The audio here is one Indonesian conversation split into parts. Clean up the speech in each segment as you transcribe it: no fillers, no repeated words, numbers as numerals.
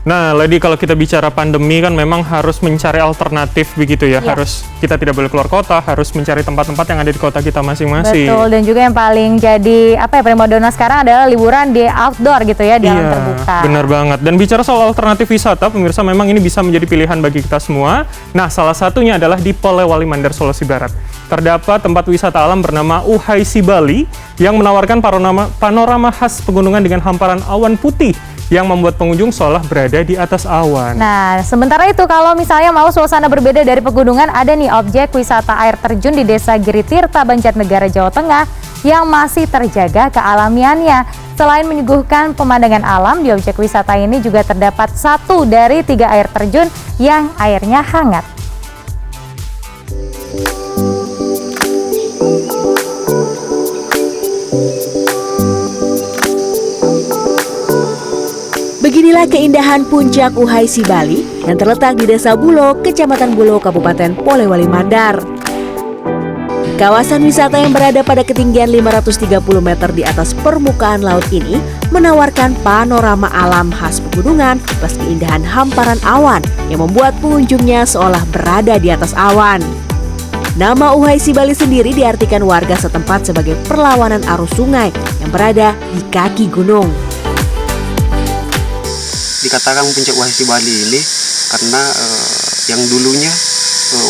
Nah, Lady, kalau kita bicara pandemi kan memang harus mencari alternatif begitu ya. Kita tidak boleh keluar kota, harus mencari tempat-tempat yang ada di kota kita masing-masing. Betul, dan juga yang paling jadi primadona sekarang adalah liburan di outdoor gitu ya, di alam terbuka. Benar banget. Dan bicara soal alternatif wisata, pemirsa, memang ini bisa menjadi pilihan bagi kita semua. Nah, salah satunya adalah di Polewali Mandar, Sulawesi Barat. Terdapat tempat wisata alam bernama Uhaisi Bali yang menawarkan panorama khas pegunungan dengan hamparan awan putih yang membuat pengunjung seolah berada di atas awan. Nah, sementara itu kalau misalnya mau suasana berbeda dari pegunungan, ada nih objek wisata air terjun di Desa Giritirta, Banjarnegara, Jawa Tengah yang masih terjaga kealamiannya. Selain menyuguhkan pemandangan alam, di objek wisata ini juga terdapat 1 dari 3 air terjun yang airnya hangat. Beginilah keindahan puncak Uhaisi Bali yang terletak di Desa Bulo, Kecamatan Bulo, Kabupaten Polewali Mandar. Kawasan wisata yang berada pada ketinggian 530 meter di atas permukaan laut ini menawarkan panorama alam khas pegunungan plus keindahan hamparan awan yang membuat pengunjungnya seolah berada di atas awan. Nama Uhaisi Bali sendiri diartikan warga setempat sebagai perlawanan arus sungai yang berada di kaki gunung. Dikatakan puncak Uhaisi Bali ini karena yang dulunya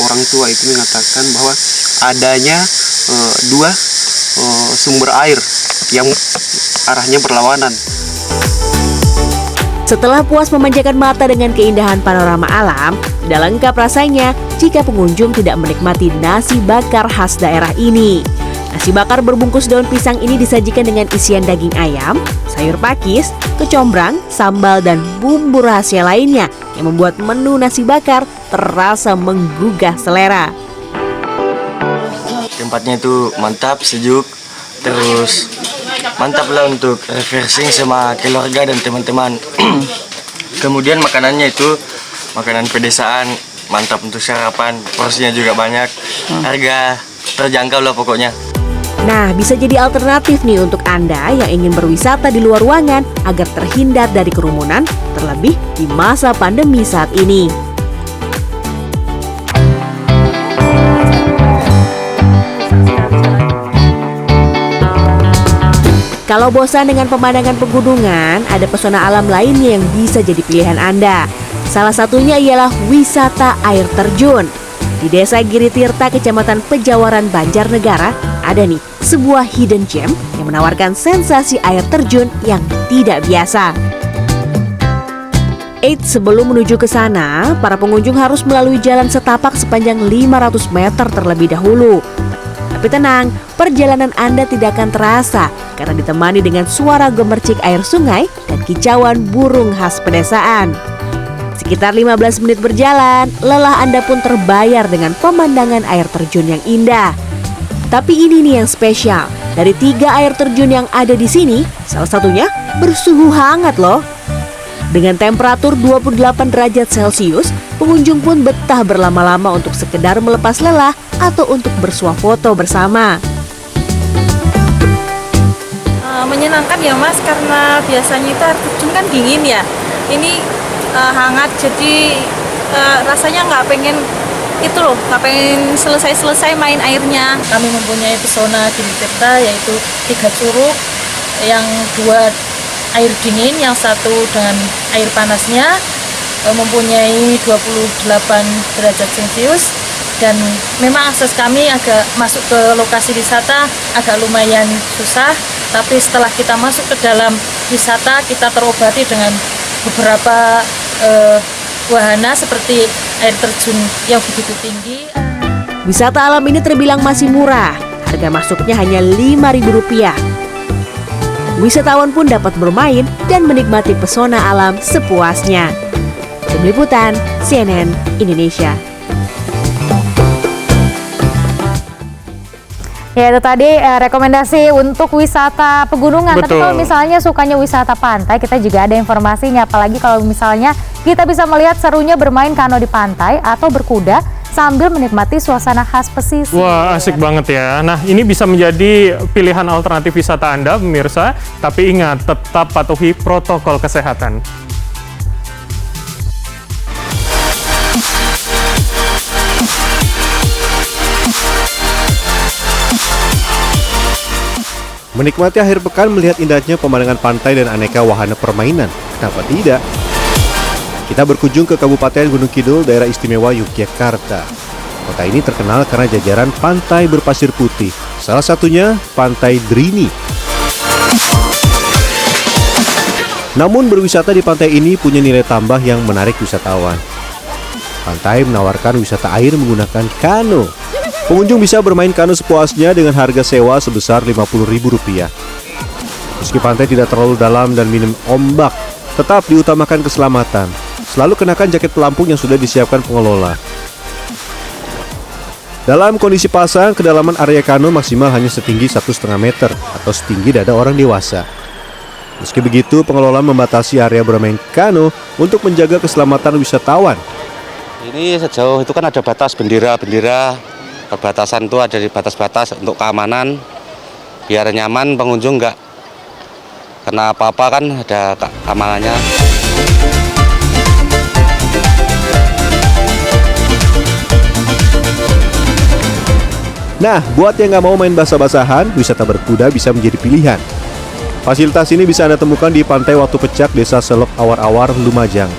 orang tua itu mengatakan bahwa adanya 2 sumber air yang arahnya berlawanan. Setelah puas memanjakan mata dengan keindahan panorama alam, tidak lengkap rasanya jika pengunjung tidak menikmati nasi bakar khas daerah ini. Nasi bakar berbungkus daun pisang ini disajikan dengan isian daging ayam, sayur pakis, kecombrang, sambal, dan bumbu rahasia lainnya yang membuat menu nasi bakar terasa menggugah selera. Tempatnya itu mantap, sejuk, terus mantap lah untuk refreshing sama keluarga dan teman-teman. Kemudian makanannya itu makanan pedesaan, mantap untuk sarapan, porsinya juga banyak, harga terjangkau lah pokoknya. Nah, bisa jadi alternatif nih untuk Anda yang ingin berwisata di luar ruangan agar terhindar dari kerumunan, terlebih di masa pandemi saat ini. Kalau bosan dengan pemandangan pegunungan, ada pesona alam lainnya yang bisa jadi pilihan Anda. Salah satunya ialah wisata air terjun. Di Desa Giritirta, Kecamatan Pejawaran, Banjarnegara, ada nih sebuah hidden gem yang menawarkan sensasi air terjun yang tidak biasa. Sebelum menuju ke sana, para pengunjung harus melalui jalan setapak sepanjang 500 meter terlebih dahulu. Tapi tenang, perjalanan Anda tidak akan terasa karena ditemani dengan suara gemercik air sungai dan kicauan burung khas pedesaan. Sekitar 15 menit berjalan, lelah Anda pun terbayar dengan pemandangan air terjun yang indah. Tapi ini nih yang spesial, dari 3 air terjun yang ada di sini, salah satunya bersuhu hangat loh. Dengan temperatur 28 derajat Celcius, pengunjung pun betah berlama-lama untuk sekedar melepas lelah atau untuk bersuah foto bersama. Menyenangkan ya Mas, karena biasanya itu air terjun kan dingin ya. Ini hangat, jadi rasanya nggak pengen selesai main airnya. Kami mempunyai pesona Giritirta, yaitu 3 curug, yang 2 air dingin, yang 1 dengan air panasnya, mempunyai 28 derajat Celcius. Dan memang akses kami agak masuk ke lokasi wisata agak lumayan susah, tapi setelah kita masuk ke dalam wisata, kita terobati dengan beberapa wahana seperti air terjun yang begitu tinggi. Wisata alam ini terbilang masih murah, harga masuknya hanya Rp5.000. Wisatawan pun dapat bermain dan menikmati pesona alam sepuasnya. Tim Liputan, CNN Indonesia. Ya, itu tadi rekomendasi untuk wisata pegunungan. Betul. Tapi kalau misalnya sukanya wisata pantai, kita juga ada informasinya. Apalagi kalau misalnya kita bisa melihat serunya bermain kano di pantai atau berkuda sambil menikmati suasana khas pesisir. Wah, asik banget ya. Nah, ini bisa menjadi pilihan alternatif wisata Anda, pemirsa. Tapi ingat, tetap patuhi protokol kesehatan. Menikmati akhir pekan melihat indahnya pemandangan pantai dan aneka wahana permainan. Kenapa tidak? Kita berkunjung ke Kabupaten Gunung Kidul, daerah istimewa Yogyakarta. Kota ini terkenal karena jajaran pantai berpasir putih. Salah satunya Pantai Drini. Namun berwisata di pantai ini punya nilai tambah yang menarik wisatawan. Pantai menawarkan wisata air menggunakan kano. Pengunjung bisa bermain kano sepuasnya dengan harga sewa sebesar Rp50.000. Meski pantai tidak terlalu dalam dan minim ombak, tetap diutamakan keselamatan. Selalu kenakan jaket pelampung yang sudah disiapkan pengelola. Dalam kondisi pasang, kedalaman area kano maksimal hanya setinggi 1,5 meter atau setinggi dada orang dewasa. Meski begitu, pengelola membatasi area bermain kano untuk menjaga keselamatan wisatawan. Ini sejauh itu kan ada batas bendera-bendera, perbatasan itu ada di batas-batas untuk keamanan, biar nyaman pengunjung nggak kena apa-apa, kan ada keamanannya. Nah, buat yang nggak mau main basah-basahan, wisata berkuda bisa menjadi pilihan. Fasilitas ini bisa Anda temukan di Pantai Watu Pecak, Desa Selok Awar-Awar, Lumajang.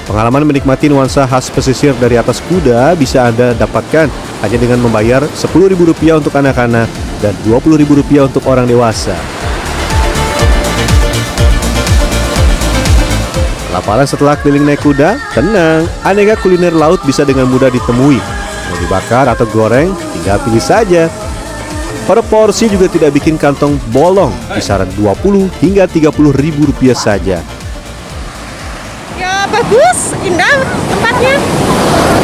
Pengalaman menikmati nuansa khas pesisir dari atas kuda bisa Anda dapatkan hanya dengan membayar Rp10.000 untuk anak-anak dan Rp20.000 untuk orang dewasa. Laparan setelah keliling naik kuda? Tenang, aneka kuliner laut bisa dengan mudah ditemui. Mau dibakar atau goreng, tinggal pilih saja. Per porsi juga tidak bikin kantong bolong, kisaran Rp20 hingga Rp30.000 saja. Ya bagus, indah tempatnya.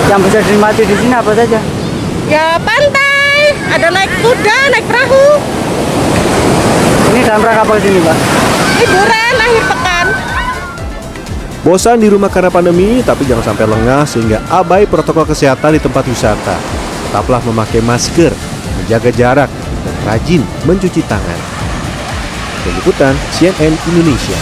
Yang bisa dinikmati di sini apa saja? Ya pantai, ada naik kuda, naik perahu. Ini dalam rangka apa sini, Mbak? Liburan akhir pekan. Bosan di rumah karena pandemi, tapi jangan sampai lengah sehingga abai protokol kesehatan di tempat wisata. Tetaplah memakai masker, menjaga jarak, dan rajin mencuci tangan. Tim Liputan CNN Indonesia.